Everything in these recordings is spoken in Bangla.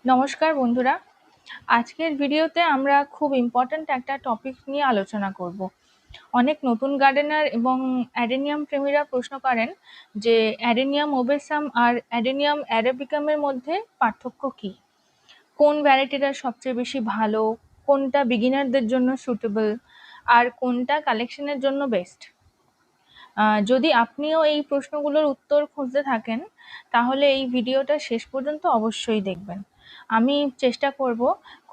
নমস্কার বন্ধুরা, আজকের ভিডিওতে আমরা খুব ইম্পর্ট্যান্ট একটা টপিক নিয়ে আলোচনা করব। অনেক নতুন গার্ডেনার এবং অ্যাডেনিয়াম প্রেমীরা প্রশ্ন করেন যে অ্যাডেনিয়াম ওবেসাম আর অ্যাডেনিয়াম অ্যারাবিকামের মধ্যে পার্থক্য কী, কোন ভ্যারাইটিটা সবচেয়ে বেশি ভালো, কোনটা বিগিনারদের জন্য সুটেবল, আর কোনটা কালেকশনের জন্য বেস্ট। যদি আপনিও এই প্রশ্নগুলোর উত্তর খুঁজতে থাকেন তাহলে এই ভিডিওটা শেষ পর্যন্ত অবশ্যই দেখবেন। আমি চেষ্টা করব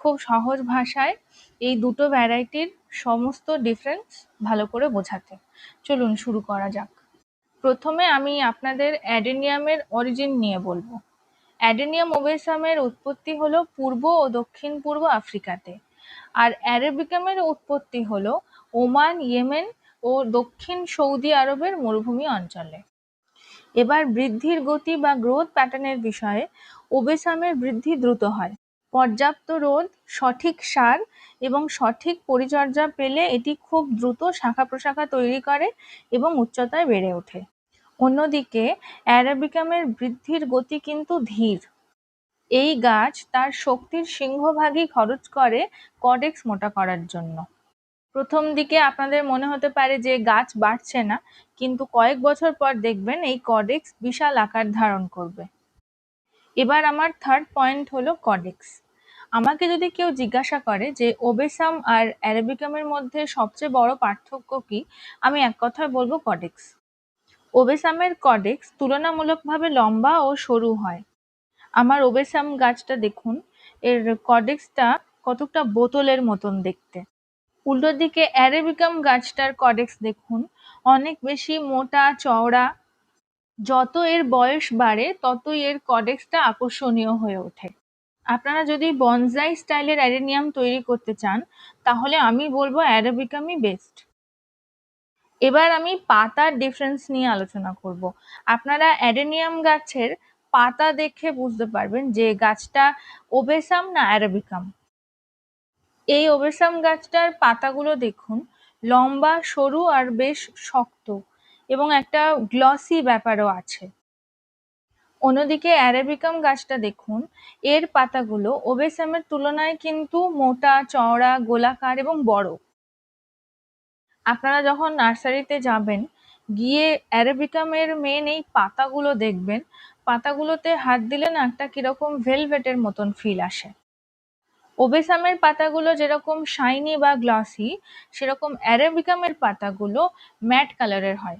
খুব সহজ ভাষায় এই দুটো ভ্যারাইটির সমস্ত ডিফারেন্স ভালো করে বোঝাতে। চলুন শুরু করা যাক। প্রথমে আমি আপনাদের অ্যাডেনিয়ামের অরিজিন নিয়ে বলবো। অ্যাডেনিয়াম ওবেসামের উৎপত্তি হলো পূর্ব ও দক্ষিণ পূর্ব আফ্রিকাতে, আর অ্যারাবিকামের উৎপত্তি হলো ওমান, ইয়েমেন ও দক্ষিণ সৌদি আরবের মরুভূমি অঞ্চলে। এবার বৃদ্ধির গতি বা গ্রোথ প্যাটার্নের বিষয়ে ওবেসামের বৃদ্ধি দ্রুত হয়। পর্যাপ্ত রোদ, সঠিক সার এবং সঠিক পরিচর্যা পেলে এটি খুব দ্রুত শাখা প্রশাখা তৈরি করে এবং উচ্চতায় বেড়ে ওঠে। অন্যদিকে অ্যারাবিকামের বৃদ্ধির গতি কিন্তু ধীর। এই গাছ তার শক্তির সিংহভাগই খরচ করে কডেক্স মোটা করার জন্য। প্রথম দিকে আপনাদের মনে হতে পারে যে গাছ বাড়ছে না, কিন্তু কয়েক বছর পর দেখবেন এই কডেক্স বিশাল আকার ধারণ করবে। এবার আমার থার্ড পয়েন্ট হলো কডেক্স। আমাকে যদি কেউ জিজ্ঞাসা করে যে ওবেসাম আর অ্যারাবিকামের মধ্যে সবচেয়ে বড় পার্থক্য কি, আমি এক কথায় বলবো কডেক্স। ওবেসামের কডেক্স তুলনামূলকভাবে লম্বা ও সরু হয়। আমার ওবেসাম গাছটা দেখুন, এর কডেক্সটা কতটা বোতলের মতন দেখতে। উল্টো দিকে অ্যারাবিকাম গাছটার কডেক্স দেখুন, অনেক বেশি মোটা চওড়া। যত এর বয়স বাড়ে ততই এর কডেক্সটা আকর্ষণীয় হয়ে ওঠে। আপনারা যদি বনসাই স্টাইলের অ্যাডেনিয়াম তৈরি করতে চান তাহলে আমি বলবো অ্যারাবিকামই বেস্ট। এবার আমি পাতার ডিফারেন্স নিয়ে আলোচনা করব। আপনারা অ্যাডেনিয়াম গাছের পাতা দেখে বুঝতে পারবেন যে গাছটা ওবেসাম না অ্যারাবিকাম। এই ওবেসাম গাছটার পাতাগুলো দেখুন, লম্বা, সরু আর বেশ শক্ত, এবং একটা গ্লসি ব্যাপারও আছে। অন্যদিকে অ্যারাবিকাম গাছটা দেখুন, এর পাতাগুলো ওবেসামের তুলনায় কিন্তু মোটা, চওড়া, গোলাকার এবং বড়। আপনারা যখন নার্সারিতে যাবেন, গিয়ে অ্যারাবিকামের মেন এই পাতাগুলো দেখবেন, পাতাগুলোতে হাত দিলে না একটা কিরকম ভেলভেটের মতন ফিল আসে। ওবেসামের পাতাগুলো যেরকম শাইনি বা গ্লসি, সেরকম অ্যারাবিকামের পাতাগুলো ম্যাট কালারের হয়।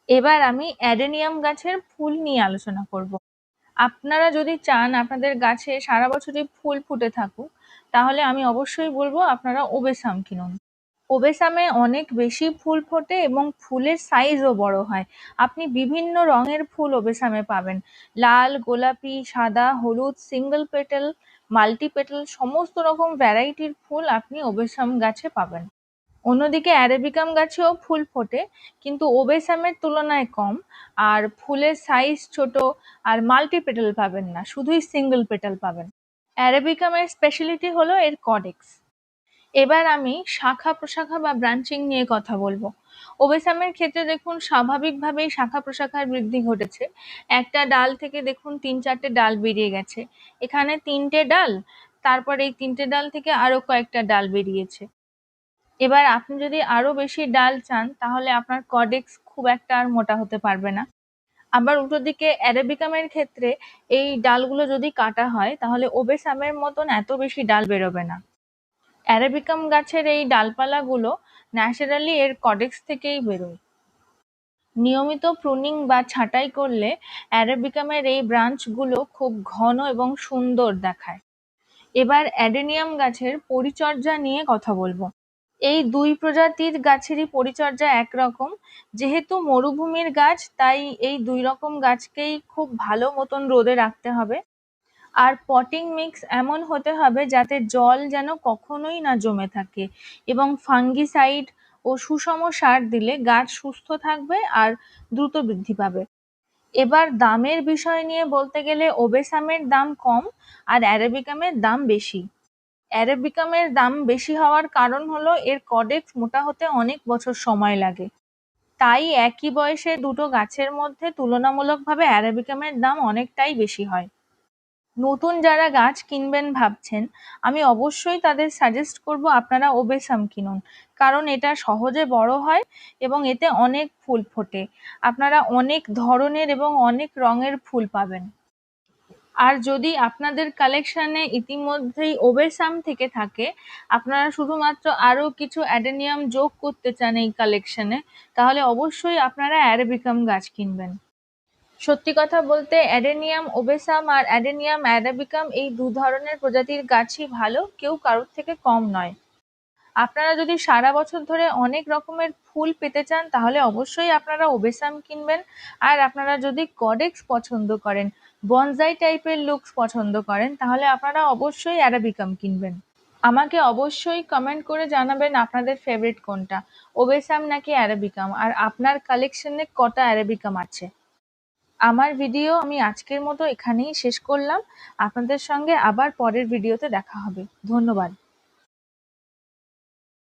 এবার আমি অ্যাডেনিয়াম গাছের ফুল নিয়ে আলোচনা করব। আপনারা যদি চান আপনাদের গাছে সারা বছরই ফুল ফুটে থাকুক, তাহলে আমি অবশ্যই বলবো আপনারা ওবেসাম কিনুন। ওবেসামে অনেক বেশি ফুল ফোটে এবং ফুলের সাইজও বড় হয়। আপনি বিভিন্ন রঙের ফুল ওবেসামে পাবেন। লাল, গোলাপি, সাদা, হলুদ, সিঙ্গেল পেটাল, মাল্টি পেটাল, সমস্ত রকম ভ্যারাইটির ফুল আপনি ওবেসাম গাছে পাবেন। অন্যদিকে অ্যারাবিকাম গাছেও ফুল ফোটে, কিন্তু ওবেসামের তুলনায় কম, আর ফুলের সাইজ ছোট, আর মাল্টি পেটাল পাবেন না, শুধুই সিঙ্গেল পেটাল পাবেন। অ্যারাবিকামের স্পেশালিটি হলো এর কডেক্স। এবার আমি শাখা প্রশাখা বা ব্রাঞ্চিং নিয়ে কথা বলবো। ওবেসামের ক্ষেত্রে দেখুন স্বাভাবিকভাবেই শাখা প্রশাখার বৃদ্ধি ঘটেছে। একটা ডাল থেকে দেখুন ৩-৪টে ডাল বেরিয়ে গেছে। এখানে ৩টে ডাল, তারপর এই ৩টে ডাল থেকে আরো কয়েকটা ডাল বেরিয়েছে। এবার আপনি যদি আরো বেশি ডাল চান তাহলে আপনার কডেক্স খুব একটা আর মোটা হতে পারবে না। আবার উল্টো দিকে অ্যারাবিকামের ক্ষেত্রে এই ডালগুলো যদি কাটা হয় তাহলে ওবেসামের মতন এত বেশি ডাল বেরোবে না। অ্যারাবিকাম গাছের এই ডালপালাগুলো ন্যাচারালি এর কডেক্স থেকেই বেরোয়। নিয়মিত প্রুনিং বা ছাঁটাই করলে অ্যারাবিকামের এই ব্রাঞ্চগুলো খুব ঘন এবং সুন্দর দেখায়। এবার অ্যাডেনিয়াম গাছের পরিচর্যা নিয়ে কথা বলবো। এই দুই প্রজাতির গাছেরই পরিচর্যা একরকম। যেহেতু মরুভূমির গাছ, তাই এই দুই রকম গাছকেই খুব ভালো মতন রোদে রাখতে হবে। আর পটিং মিক্স এমন হতে হবে যাতে জল যেন কখনোই না জমে থাকে, এবং ফাঙ্গিসাইড ও সুষম সার দিলে গাছ সুস্থ থাকবে আর দ্রুত বৃদ্ধি পাবে। এবার দামের বিষয় নিয়ে বলতে গেলে ওবেসামের দাম কম আর অ্যারাবিকামের দাম বেশি। অ্যারাবিকামের দাম বেশি হওয়ার কারণ হলো এর কডেক্স মোটা হতে অনেক বছর সময় লাগে। তাই একই বয়সে দুটো গাছের মধ্যে তুলনামূলকভাবে অ্যারাবিকামের দাম অনেকটাই বেশি হয়। নতুন যারা গাছ কিনবেন ভাবছেন, আমি অবশ্যই তাদের সাজেস্ট করব আপনারা ওবেসাম কিনুন। কারণ এটা সহজে বড় হয় এবং এতে অনেক ফুল ফোটে। আপনারা অনেক ধরনের এবং অনেক রঙের ফুল পাবেন। আর যদি আপনাদের কালেকশনে ইতিমধ্যেই ওবেসাম থেকে থাকে, আপনারা শুধুমাত্র আরো কিছু অ্যাডেনিয়াম যোগ করতে চান এই কালেকশনে, তাহলে অবশ্যই আপনারা অ্যারাবিকাম গাছ কিনবেন। সত্যি কথা বলতে অ্যাডেনিয়াম ওবেসাম আর অ্যাডেনিয়াম অ্যারাবিকাম এই দু ধরনের প্রজাতির গাছই ভালো, কেউ কারোর থেকে কম নয়। আপনারা যদি সারা বছর ধরে অনেক রকমের ফুল পেতে চান তাহলে অবশ্যই আপনারা ওবেসাম কিনবেন। আর আপনারা যদি কডেক্স পছন্দ করেন, বনসাই টাইপের লুকস পছন্দ করেন, তাহলে আপনারা অবশ্যই অ্যারাবিকাম কিনবেন। আমাকে অবশ্যই কমেন্ট করে জানাবেন আপনাদের ফেভারিট কোনটা, ওবেসাম নাকি অ্যারাবিকাম, আর আপনার কালেকশনে কটা অ্যারাবিকাম আছে। আমার ভিডিও আমি আজকের মতো এখানেই শেষ করলাম। আপনাদের সঙ্গে আবার পরের ভিডিওতে দেখা হবে। ধন্যবাদ।